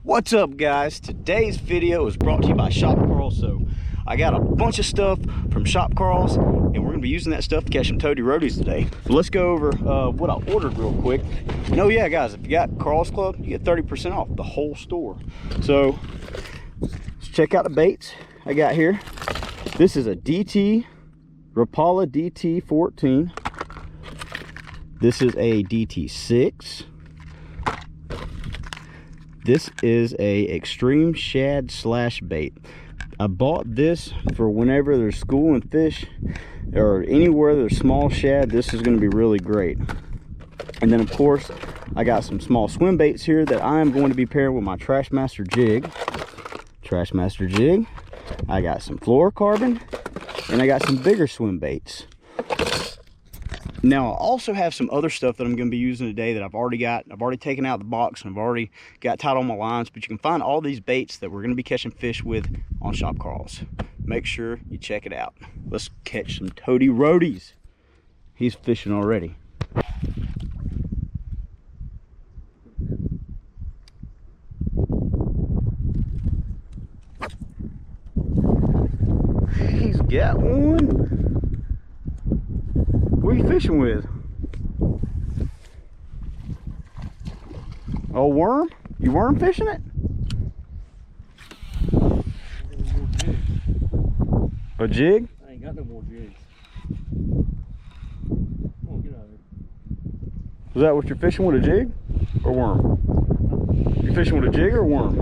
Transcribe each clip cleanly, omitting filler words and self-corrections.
What's up, guys? Today's video is brought to you by Shop Carl. So I got a bunch of stuff from Shop Carl's and we're gonna be using that stuff to catch some toady roadies today. So let's go over what I ordered real quick. And oh yeah, guys, if you got Carl's Club, you get 30% off the whole store. So let's check out the baits I got here. This is a Rapala DT14. This is a DT6. This is a extreme shad slash bait. I bought this for whenever there's schooling fish or anywhere there's small shad. This is going to be really great. And then of course I got some small swim baits here that I am going to be pairing with my Trashmaster jig. I got some fluorocarbon and I got some bigger swim baits. Now I also have some other stuff that I'm going to be using today that I've already taken out of the box and I've already got tied on my lines, but you can find all these baits that we're going to be catching fish with on Shop Carl's. Make sure you check it out. Let's catch some toady roadies. He's fishing already. He's got one. What are you fishing with? Oh, worm? You worm fishing it? A jig? I ain't got no more jigs. Come on, get out of here. Is that what you're fishing with, a jig or worm? You fishing with a jig or worm?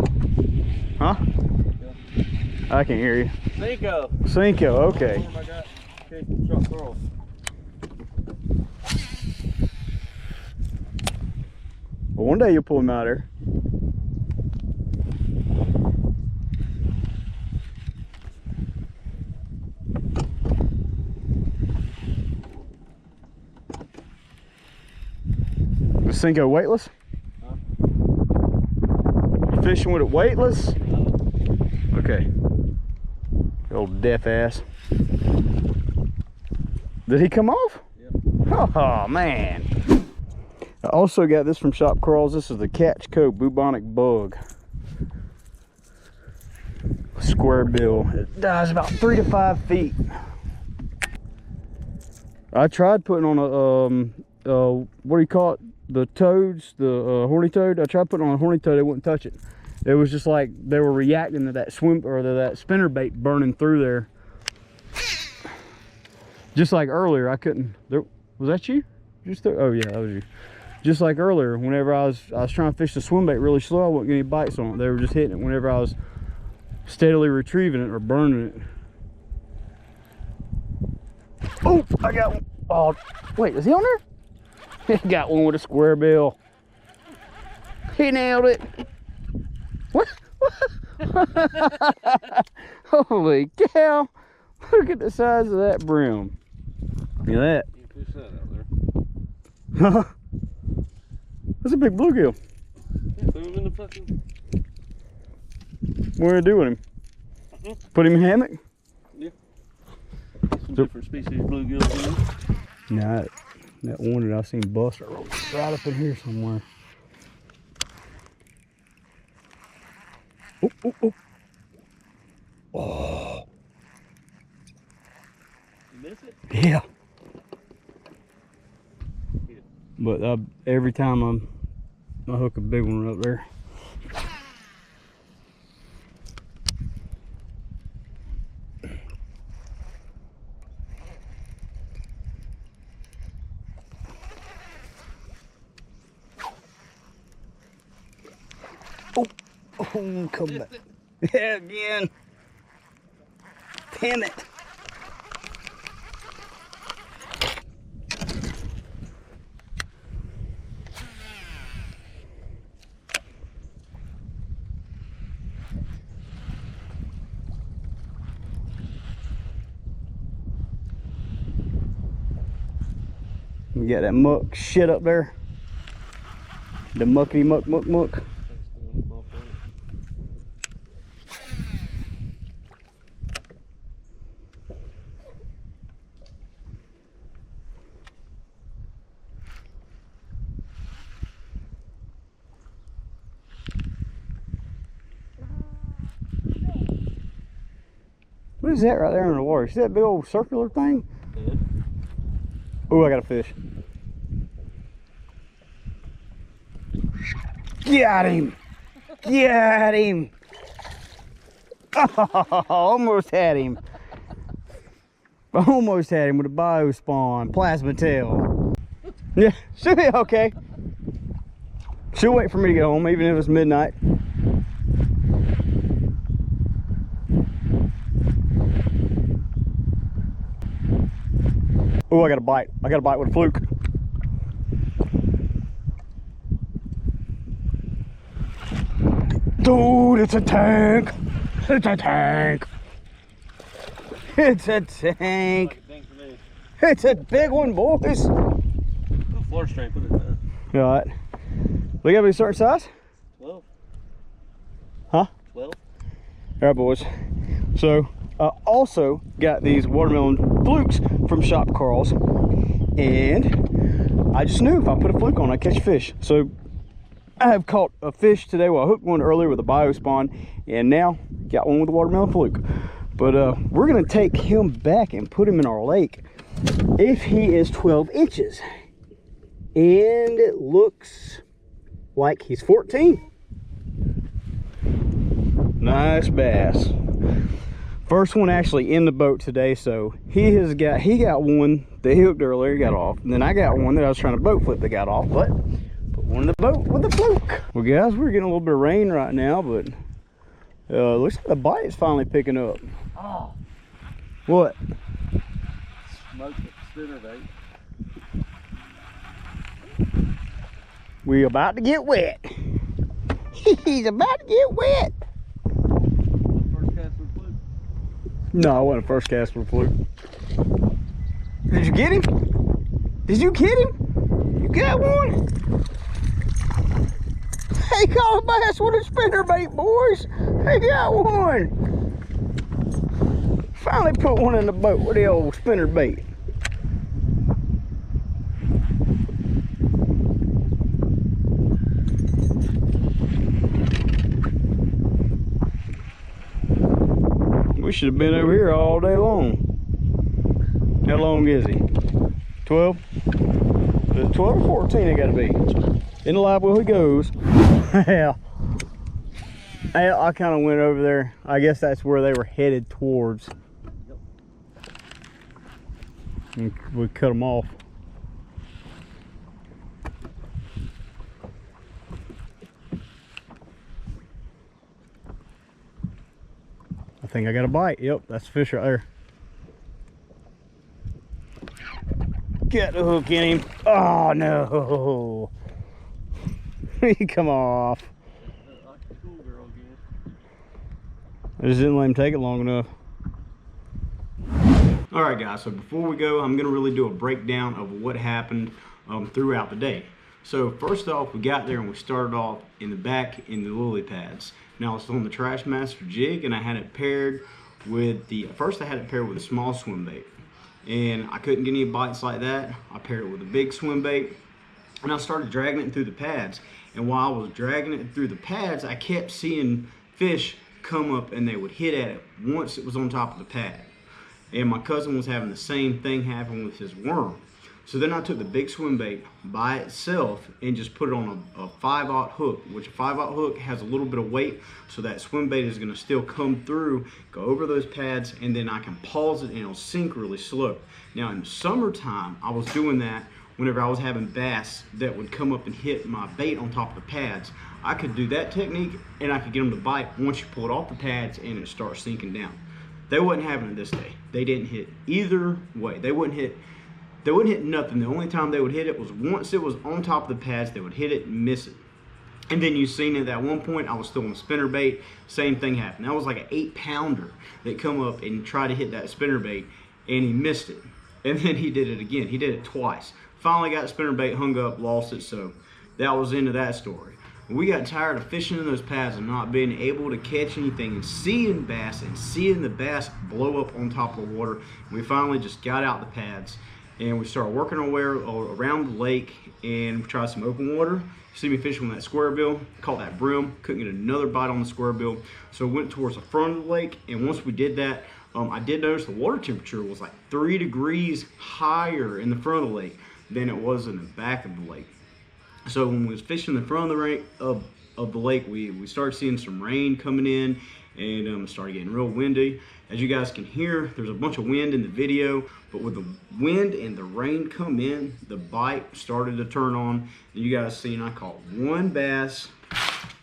Huh? Yeah. I can't hear you. Cinco, okay. I got Shop Carl. Well, one day you'll pull him out there. Is Cinco weightless? Huh? You fishing with it weightless? Okay. Old deaf ass. Did he come off? Yep. Oh man. I also got this from Shop Carl's. This is the Catch Co bubonic bug. Square bill. It dies about 3 to 5 feet. I tried putting on a what do you call it? The toads, the horny toad. I tried putting on a horny toad. They wouldn't touch it. It was just like they were reacting to that that spinner bait burning through there. Just like earlier, I couldn't. Was that you? Oh yeah, that was you. Just like earlier, whenever I was trying to fish the swim bait really slow, I wouldn't get any bites on it. They were just hitting it whenever I was steadily retrieving it or burning it. Oh, I got one. Oh, wait, is he on there? He got one with a square bill. He nailed it. What? Holy cow! Look at the size of that brim. Look at that. You fish that out there. That's a big bluegill. Yeah, throw him in the fucking... What are you doing with him? Put him in a hammock? Yeah. Some different species of bluegills in there. Nah, that one that I seen bust right up in here somewhere. Oh, oh, oh. Oh. You miss it? Yeah. But every time I hook a big one up there. Oh, come back. Yeah, again. Damn it. We got that muck shit up there. The muckety muck. What is that right there in the water? See that big old circular thing? Yeah. Oh, I got a fish. Got him! Got him! Oh, almost had him. Almost had him with a bio spawn, plasma tail. Yeah, she'll be okay. She'll wait for me to get home, even if it's midnight. Oh, I got a bite. I got a bite with a fluke. Dude, it's a tank. It's a tank. It's a tank. It's a big one, boys. Floor strength, put it there. All right. We gotta be a certain size? 12. Huh? 12. All right, boys. So, I also got these watermelon flukes from Shop Carl's. And I just knew if I put a fluke on, I'd catch a fish. So, I have caught a fish today. Well, I hooked one earlier with a bio spawn, and now got one with a watermelon fluke. But we're gonna take him back and put him in our lake if he is 12 inches. And it looks like he's 14. Nice bass. First one actually in the boat today, so he got one that he hooked earlier, got off, and then I got one that I was trying to boat flip that got off, but put one in the boat with the fluke. Well, guys, we're getting a little bit of rain right now, but looks like the bite is finally picking up. Oh. What? Smoked spinnerbait. We about to get wet. He's about to get wet. First cast with fluke. No, I wasn't first cast for a fluke. Did you get him? Did you get him? You got one? Hey, caught a bass with a spinnerbait, boys. They got one. Finally put one in the boat with the old spinnerbait. We should have been over here all day long. How long is he? 12? Is it 12 or 14 it gotta be? In the live well he goes. Yeah. I kind of went over there. I guess that's where they were headed towards. And we cut them off. I think I got a bite. Yep, that's a fish right there. Get the hook in him. Oh no. He come off. I just didn't let him take it long enough. All right, guys, so before we go, I'm gonna really do a breakdown of what happened throughout the day. So first off, we got there and we started off in the back in the lily pads. Now it's on the Trashmaster jig, and I had it paired with first I had it paired with a small swim bait, and I couldn't get any bites like that. I paired it with a big swim bait, and I started dragging it through the pads. And while I was dragging it through the pads, I kept seeing fish come up and they would hit at it once it was on top of the pad. And my cousin was having the same thing happen with his worm. So then I took the big swim bait by itself and just put it on a 5/0 hook, which a 5/0 hook has a little bit of weight, so that swim bait is gonna still come through, go over those pads, and then I can pause it and it'll sink really slow. Now in the summertime, I was doing that whenever I was having bass that would come up and hit my bait on top of the pads. I could do that technique and I could get them to bite once you pull it off the pads and it starts sinking down. They wasn't having it this day. They didn't hit either way. They wouldn't hit nothing. The only time they would hit it was once it was on top of the pads, they would hit it and miss it. And then you seen it at one point, I was still on spinnerbait, same thing happened. That was like an 8-pounder that come up and tried to hit that spinnerbait and he missed it. And then he did it again. He did it twice. Finally got the spinnerbait, hung up, lost it, so that was the end of that story. We got tired of fishing in those pads and not being able to catch anything and seeing bass and seeing the bass blow up on top of the water. We finally just got out the pads and we started working our way around the lake, and we tried some open water. See me fishing with that square bill, caught that brim, couldn't get another bite on the square bill, so we went towards the front of the lake. And once we did that, I did notice the water temperature was like 3 degrees higher in the front of the lake than it was in the back of the lake. So when we was fishing in the front of the lake, we started seeing some rain coming in, and started getting real windy. As you guys can hear, there's a bunch of wind in the video, but with the wind and the rain come in, the bite started to turn on. And you guys seen I caught one bass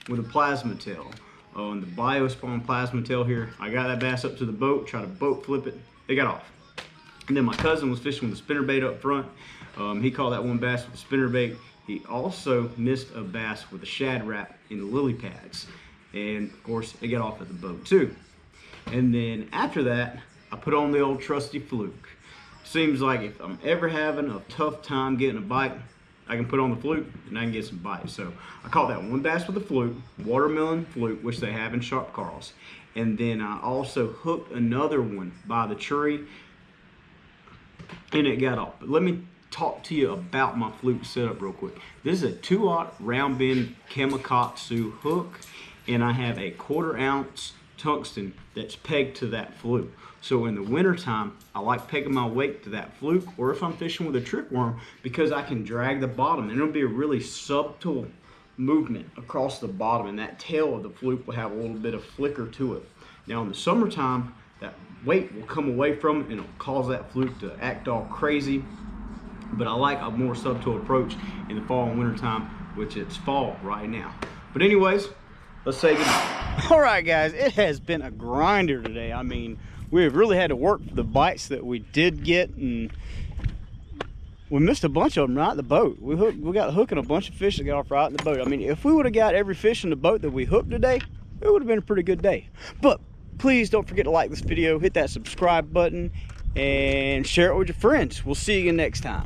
with a plasma tail. On the Biospawn plasma tail here. I got that bass up to the boat, tried to boat flip it, they got off. And then my cousin was fishing with a spinnerbait up front. He caught that one bass with a spinnerbait. He also missed a bass with a shad wrap in the lily pads. And of course, it got off at the boat too. And then after that, I put on the old trusty fluke. Seems like if I'm ever having a tough time getting a bite, I can put on the fluke and I can get some bites. So I caught that one bass with a fluke, watermelon fluke, which they have in Sharp Carls. And then I also hooked another one by the tree, and it got off. But let me talk to you about my fluke setup real quick. This is a 2/0 round bend Kamakatsu hook, and I have a 1/4 ounce tungsten that's pegged to that fluke. So in the winter time, I like pegging my weight to that fluke, or if I'm fishing with a trick worm, because I can drag the bottom, and it'll be a really subtle movement across the bottom, and that tail of the fluke will have a little bit of flicker to it. Now in the summertime, that weight will come away from it and it'll cause that fluke to act all crazy. But I like a more subtle approach in the fall and winter time, which it's fall right now. But anyways, let's say goodnight. All right, guys, it has been a grinder today. I mean, we've really had to work for the bites that we did get, and we missed a bunch of them right in the boat. We got hooking a bunch of fish that got off right in the boat. I mean, if we would have got every fish in the boat that we hooked today, it would have been a pretty good day. But please don't forget to like this video, hit that subscribe button, and share it with your friends. We'll see you again next time.